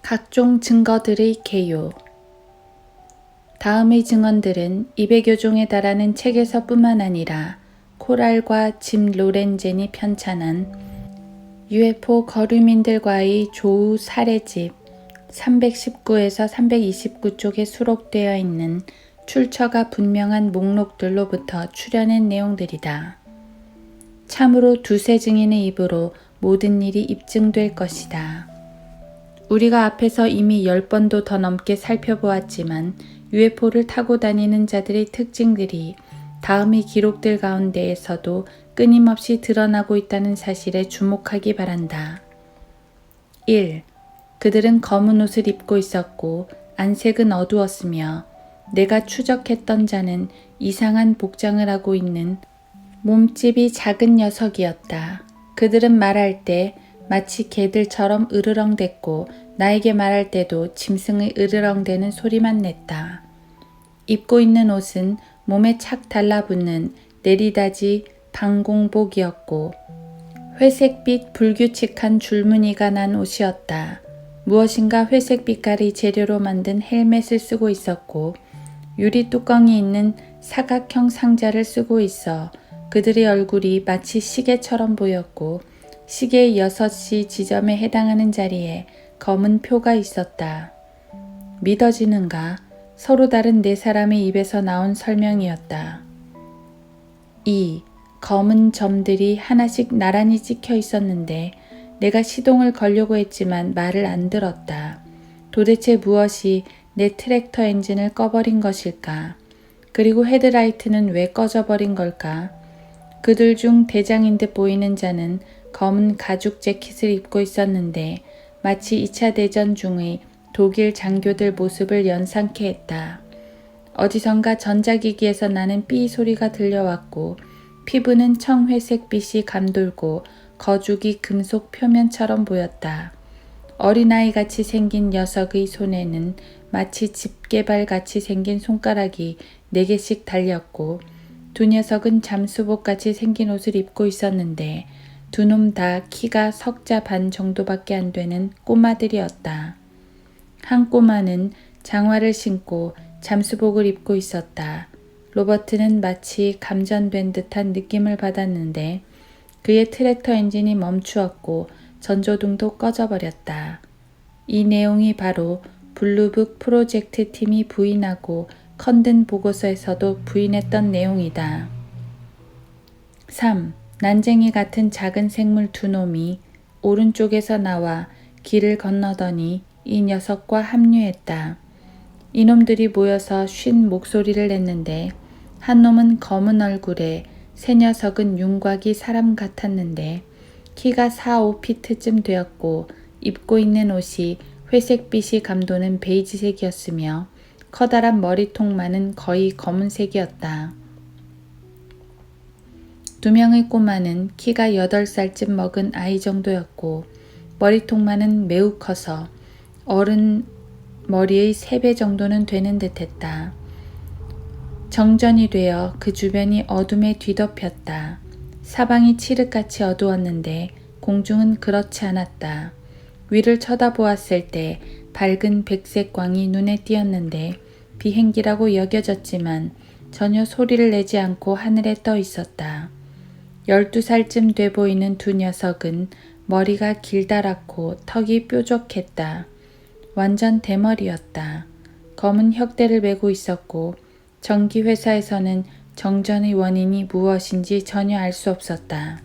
각종 증거들의 개요. 다음의 증언들은 200여 종에 달하는 책에서뿐만 아니라 코랄과 짐 로렌젠이 편찬한 UFO 거류민들과의 조우 사례집 319에서 329쪽에 수록되어 있는 출처가 분명한 목록들로부터 추려낸 내용들이다. 참으로 두세 증인의 입으로 모든 일이 입증될 것이다. 우리가 앞에서 이미 10번도 더 넘게 살펴보았지만 UFO를 타고 다니는 자들의 특징들이 다음의 기록들 가운데에서도 끊임없이 드러나고 있다는 사실에 주목하기 바란다. 1. 그들은 검은 옷을 입고 있었고 안색은 어두웠으며 내가 추적했던 자는 이상한 복장을 하고 있는 몸집이 작은 녀석이었다. 그들은 말할 때 마치 개들처럼 으르렁댔고 나에게 말할 때도 짐승의 으르렁대는 소리만 냈다. 입고 있는 옷은 몸에 착 달라붙는 내리다지 방공복이었고 회색빛 불규칙한 줄무늬가 난 옷이었다. 무엇인가 회색 빛깔의 재료로 만든 헬멧을 쓰고 있었고 유리 뚜껑이 있는 사각형 상자를 쓰고 있어 그들의 얼굴이 마치 시계처럼 보였고 시계의 6시 지점에 해당하는 자리에 검은 표가 있었다. 믿어지는가? 서로 다른 네 사람의 입에서 나온 설명이었다. 2. 검은 점들이 하나씩 나란히 찍혀 있었는데 내가 시동을 걸려고 했지만 말을 안 들었다. 도대체 무엇이 내 트랙터 엔진을 꺼버린 것일까? 그리고 헤드라이트는 왜 꺼져버린 걸까? 그들 중 대장인 듯 보이는 자는 검은 가죽 재킷을 입고 있었는데 마치 2차 대전 중의 독일 장교들 모습을 연상케 했다. 어디선가 전자기기에서 나는 삐 소리가 들려왔고 피부는 청회색 빛이 감돌고 거죽이 금속 표면처럼 보였다. 어린아이같이 생긴 녀석의 손에는 마치 집게발같이 생긴 손가락이 4개씩 달렸고 두 녀석은 잠수복같이 생긴 옷을 입고 있었는데 두 놈 다 키가 석자 반 정도밖에 안 되는 꼬마들이었다. 한 꼬마는 장화를 신고 잠수복을 입고 있었다. 로버트는 마치 감전된 듯한 느낌을 받았는데 그의 트랙터 엔진이 멈추었고 전조등도 꺼져버렸다. 이 내용이 바로 블루북 프로젝트 팀이 부인하고 컨든 보고서에서도 부인했던 내용이다. 3. 난쟁이 같은 작은 생물 두 놈이 오른쪽에서 나와 길을 건너더니 이 녀석과 합류했다. 이놈들이 모여서 쉰 목소리를 냈는데 한 놈은 검은 얼굴에 새 녀석은 윤곽이 사람 같았는데 키가 4, 5피트쯤 되었고 입고 있는 옷이 회색빛이 감도는 베이지색이었으며 커다란 머리통만은 거의 검은색이었다. 두 명의 꼬마는 키가 8살쯤 먹은 아이 정도였고 머리통만은 매우 커서 어른 머리의 3배 정도는 되는 듯했다. 정전이 되어 그 주변이 어둠에 뒤덮였다. 사방이 칠흑같이 어두웠는데 공중은 그렇지 않았다. 위를 쳐다보았을 때 밝은 백색 광이 눈에 띄었는데 비행기라고 여겨졌지만 전혀 소리를 내지 않고 하늘에 떠 있었다. 12살쯤 돼 보이는 두 녀석은 머리가 길다랗고 턱이 뾰족했다. 완전 대머리였다. 검은 혁대를 메고 있었고 전기회사에서는 정전의 원인이 무엇인지 전혀 알 수 없었다.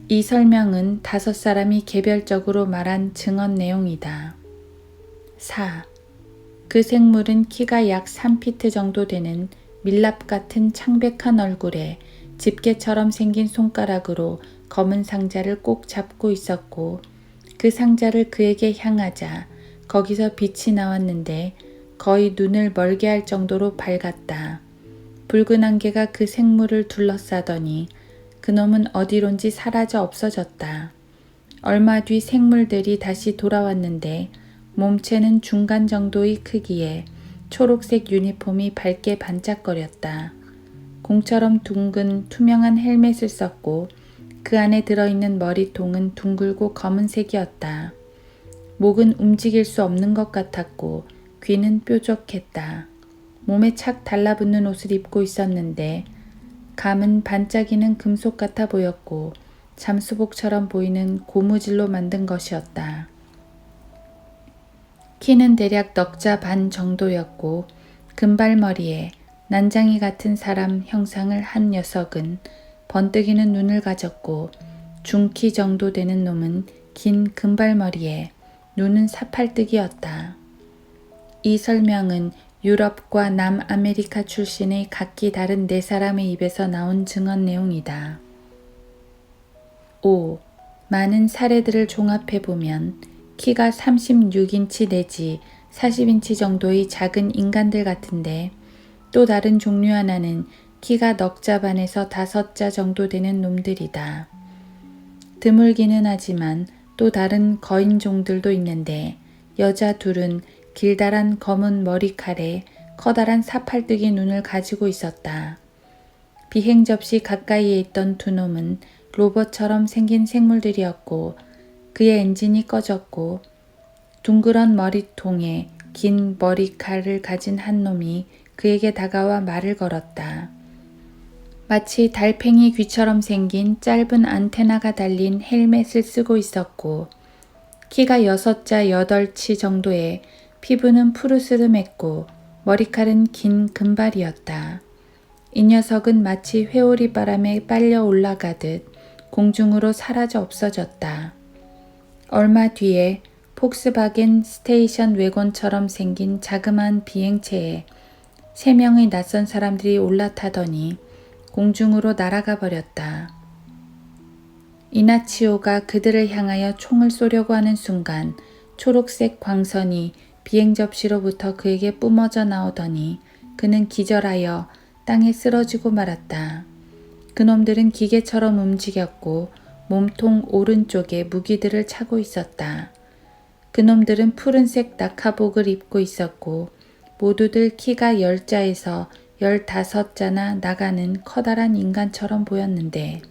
이 설명은 5사람이 개별적으로 말한 증언 내용이다. 4. 그 생물은 키가 약 3피트 정도 되는 밀랍 같은 창백한 얼굴에 집게처럼 생긴 손가락으로 검은 상자를 꼭 잡고 있었고 그 상자를 그에게 향하자 거기서 빛이 나왔는데 거의 눈을 멀게 할 정도로 밝았다. 붉은 안개가 그 생물을 둘러싸더니 그놈은 어디론지 사라져 없어졌다. 얼마 뒤 생물들이 다시 돌아왔는데 몸체는 중간 정도의 크기에 초록색 유니폼이 밝게 반짝거렸다. 공처럼 둥근 투명한 헬멧을 썼고 그 안에 들어있는 머리통은 둥글고 검은색이었다. 목은 움직일 수 없는 것 같았고 귀는 뾰족했다. 몸에 착 달라붙는 옷을 입고 있었는데 감은 반짝이는 금속 같아 보였고 잠수복처럼 보이는 고무질로 만든 것이었다. 키는 대략 넉자 반 정도였고 금발머리에 난장이 같은 사람 형상을 한 녀석은 번뜩이는 눈을 가졌고 중키 정도 되는 놈은 긴 금발머리에 눈은 사팔뜨기였다. 이 설명은 유럽과 남아메리카 출신의 각기 다른 네 사람의 입에서 나온 증언 내용이다. 5. 많은 사례들을 종합해보면 키가 36인치 내지 40인치 정도의 작은 인간들 같은데 또 다른 종류 하나는 키가 넉자 반에서 5자 정도 되는 놈들이다. 드물기는 하지만 또 다른 거인종들도 있는데 여자 둘은 길다란 검은 머리칼에 커다란 사팔뜨기 눈을 가지고 있었다. 비행 접시 가까이에 있던 두 놈은 로봇처럼 생긴 생물들이었고 그의 엔진이 꺼졌고 둥그런 머리통에 긴 머리칼을 가진 한 놈이 그에게 다가와 말을 걸었다. 마치 달팽이 귀처럼 생긴 짧은 안테나가 달린 헬멧을 쓰고 있었고 키가 6자 8치 정도에 피부는 푸르스름했고 머리칼은 긴 금발이었다. 이 녀석은 마치 회오리 바람에 빨려 올라가듯 공중으로 사라져 없어졌다. 얼마 뒤에 폭스바겐 스테이션 외곤처럼 생긴 자그마한 비행체에 3명의 낯선 사람들이 올라타더니 공중으로 날아가 버렸다. 이나치오가 그들을 향하여 총을 쏘려고 하는 순간 초록색 광선이 비행 접시로부터 그에게 뿜어져 나오더니 그는 기절하여 땅에 쓰러지고 말았다. 그놈들은 기계처럼 움직였고 몸통 오른쪽에 무기들을 차고 있었다. 그놈들은 푸른색 낙하복을 입고 있었고 모두들 키가 10자에서 15자나 나가는 커다란 인간처럼 보였는데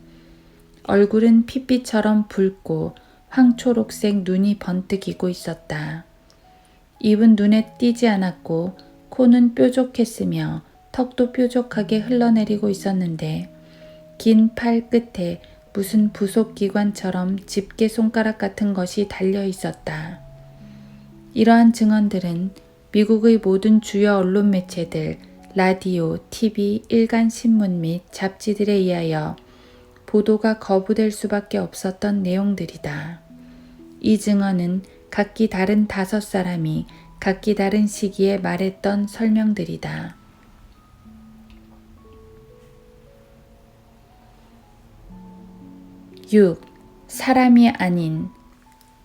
얼굴은 핏빛처럼 붉고 황초록색 눈이 번뜩이고 있었다. 입은 눈에 띄지 않았고 코는 뾰족했으며 턱도 뾰족하게 흘러내리고 있었는데 긴 팔 끝에 무슨 부속기관처럼 집게 손가락 같은 것이 달려 있었다. 이러한 증언들은 미국의 모든 주요 언론 매체들, 라디오, TV, 일간 신문 및 잡지들에 의하여 보도가 거부될 수밖에 없었던 내용들이다. 이 증언은 각기 다른 5사람이 각기 다른 시기에 말했던 설명들이다. 6. 사람이 아닌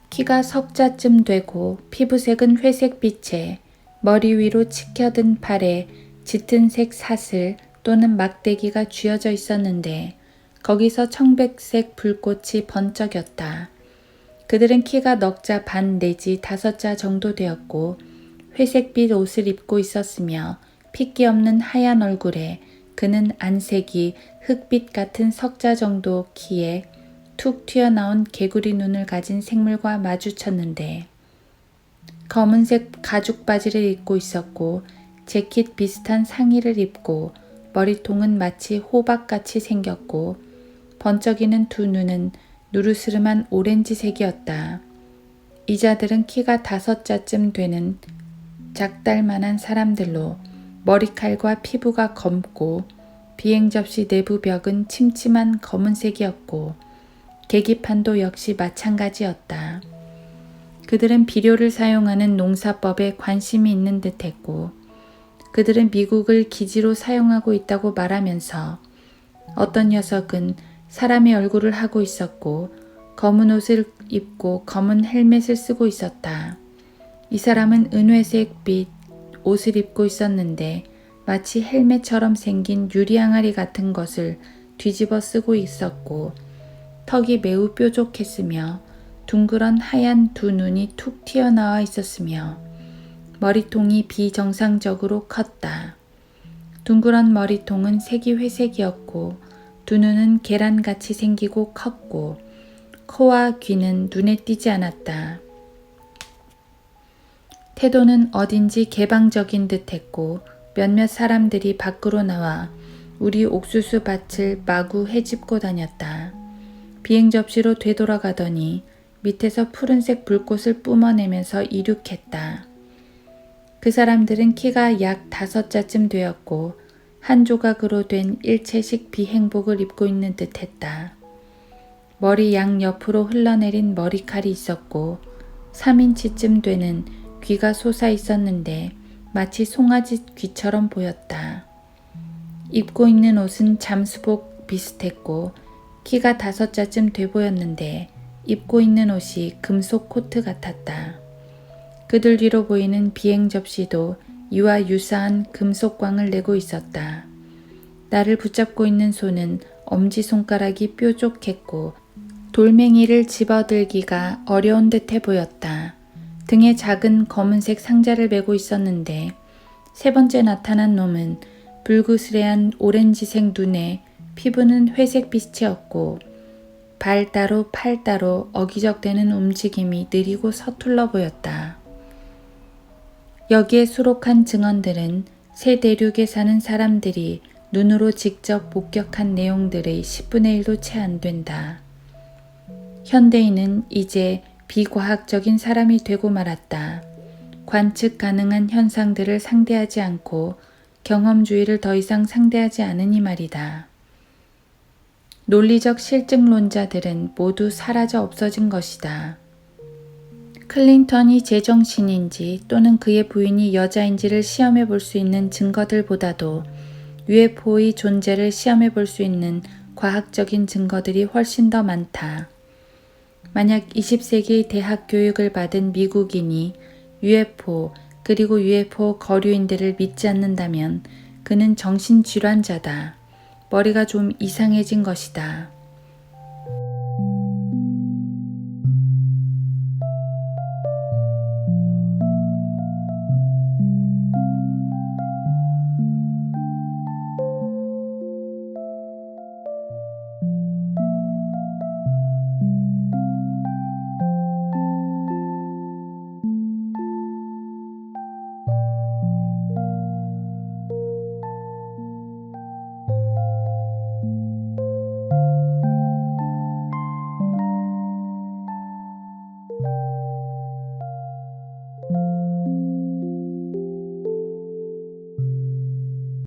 키가 석자쯤 되고 피부색은 회색빛에 머리 위로 치켜든 팔에 짙은색 사슬 또는 막대기가 쥐어져 있었는데 거기서 청백색 불꽃이 번쩍였다. 그들은 키가 넉자 반 내지 5자 정도 되었고 회색빛 옷을 입고 있었으며 핏기 없는 하얀 얼굴에 그는 안색이 흑빛 같은 석자 정도 키에 툭 튀어나온 개구리 눈을 가진 생물과 마주쳤는데 검은색 가죽 바지를 입고 있었고 재킷 비슷한 상의를 입고 머리통은 마치 호박같이 생겼고 번쩍이는 두 눈은 누르스름한 오렌지색이었다. 이 자들은 키가 5자쯤 되는 작달만한 사람들로 머리칼과 피부가 검고 비행 접시 내부 벽은 침침한 검은색이었고 계기판도 역시 마찬가지였다. 그들은 비료를 사용하는 농사법에 관심이 있는 듯했고 그들은 미국을 기지로 사용하고 있다고 말하면서 어떤 녀석은 사람의 얼굴을 하고 있었고 검은 옷을 입고 검은 헬멧을 쓰고 있었다. 이 사람은 은회색빛 옷을 입고 있었는데 마치 헬멧처럼 생긴 유리항아리 같은 것을 뒤집어 쓰고 있었고 턱이 매우 뾰족했으며 둥그런 하얀 두 눈이 툭 튀어나와 있었으며 머리통이 비정상적으로 컸다. 둥그런 머리통은 색이 회색이었고 두 눈은 계란같이 생기고 컸고 코와 귀는 눈에 띄지 않았다. 태도는 어딘지 개방적인 듯했고 몇몇 사람들이 밖으로 나와 우리 옥수수 밭을 마구 헤집고 다녔다. 비행 접시로 되돌아가더니 밑에서 푸른색 불꽃을 뿜어내면서 이륙했다. 그 사람들은 키가 약 5자쯤 되었고 한 조각으로 된 일체식 비행복을 입고 있는 듯했다. 머리 양옆으로 흘러내린 머리칼이 있었고 3인치쯤 되는 귀가 솟아 있었는데 마치 송아지 귀처럼 보였다. 입고 있는 옷은 잠수복 비슷했고 키가 5자쯤 돼 보였는데 입고 있는 옷이 금속 코트 같았다. 그들 뒤로 보이는 비행 접시도 이와 유사한 금속광을 내고 있었다. 나를 붙잡고 있는 손은 엄지손가락이 뾰족했고 돌멩이를 집어들기가 어려운 듯해 보였다. 등에 작은 검은색 상자를 메고 있었는데 세 번째 나타난 놈은 불그스레한 오렌지색 눈에 피부는 회색빛이었고 발 따로 팔 따로 어기적대는 움직임이 느리고 서툴러 보였다. 여기에 수록한 증언들은 새 대륙에 사는 사람들이 눈으로 직접 목격한 내용들의 10분의 1도 채 안 된다. 현대인은 이제 비과학적인 사람이 되고 말았다. 관측 가능한 현상들을 상대하지 않고 경험주의를 더 이상 상대하지 않으니 말이다. 논리적 실증론자들은 모두 사라져 없어진 것이다. 클린턴이 제정신인지 또는 그의 부인이 여자인지를 시험해 볼 수 있는 증거들보다도 UFO의 존재를 시험해 볼 수 있는 과학적인 증거들이 훨씬 더 많다. 만약 20세기 대학 교육을 받은 미국인이 UFO 그리고 UFO 거류인들을 믿지 않는다면 그는 정신질환자다. 머리가 좀 이상해진 것이다.